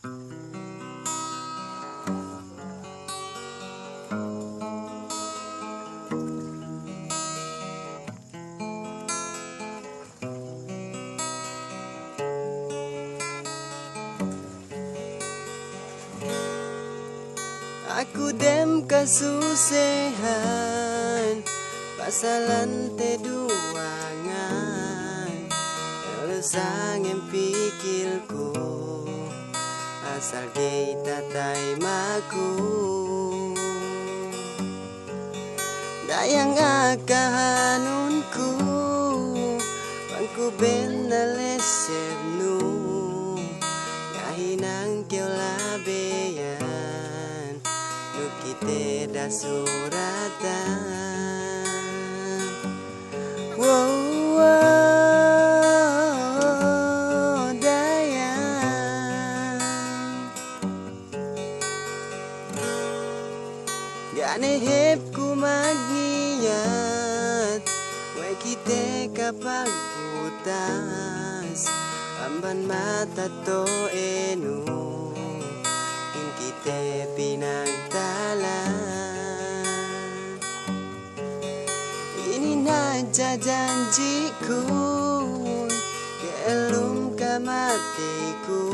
Aku dem kasusehan pasalan te duangan elusang yang pikirku asal kita taimaku dayang akahanunku bangku benalesebnu yahinang kyo labeyan kita dah suratan. Wow, dayang gane hep ku magniat way kita kapag putas amban mata to enu kita pinagtalan. Ini naja janjiku keelum kamatiku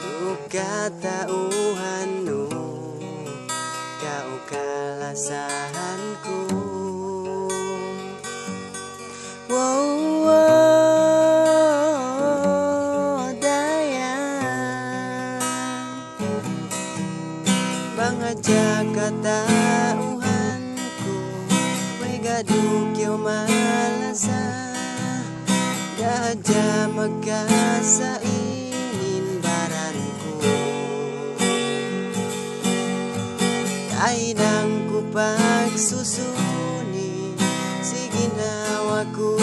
duka tauhannu kau kalasahanku. Jaga tauhanku way gaduk yo malasa daja magasa inin baranku kainang ku pagsusuni si ginawaku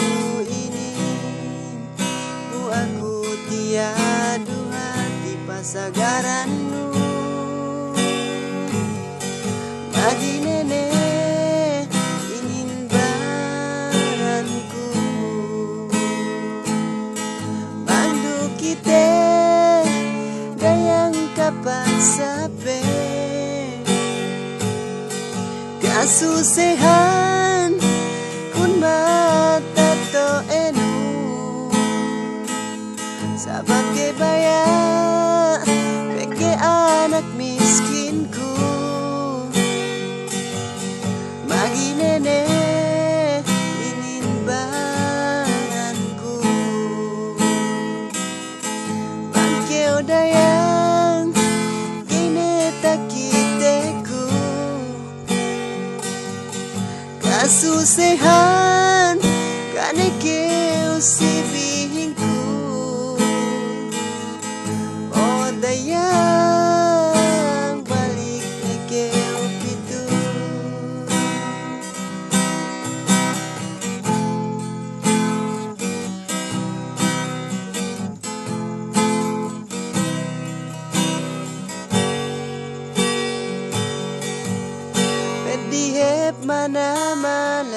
ini ku aku tiadu hati pasagaranmu lagi nenek ingin baranku bandu kita dayang kapan sape kasusehan kun mata to enu sabab kebaya peke anak miskinku lagi nenek ingin baranku bangkeo dayang kini takiteku kasusehan kane keo sibihingku oh dayang balik ni keo pitu. Dihep mana-malan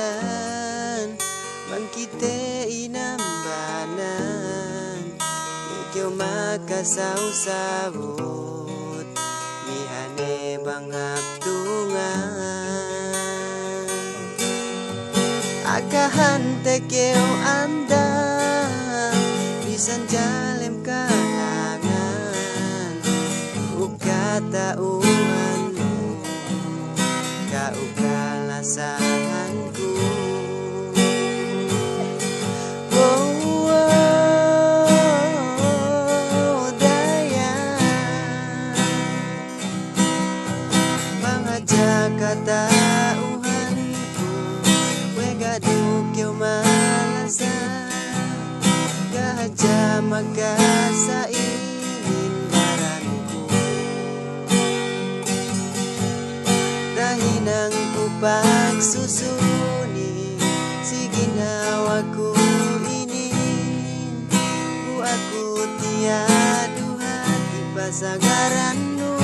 bangkite inambanan ikyo makasau-sabut mihane bangaptungan akahan tekeo anda bisan jalem kalangan uka tauhan kau kalasahanku. Dayang pangajaga tauhanku we gaduk yo malasa gaja magasa inin baranku dahinang ku pagsusuni si ginawaku ini ku aku tiadu hati pasagarannu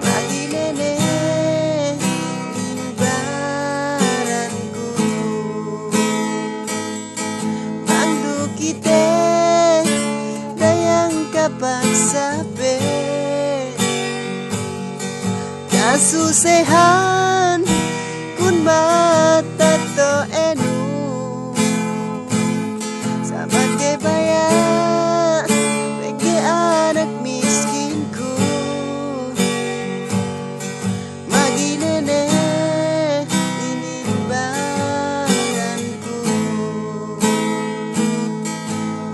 bagi nenek ingin baranku bandu kita pagsabi kasusehan kun matato enu sabat kay baya bagi anak miskinku maginene inimbanganku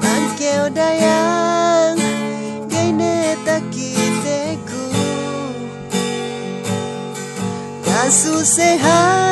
mangkeo dayang gaine takiteku kasusehan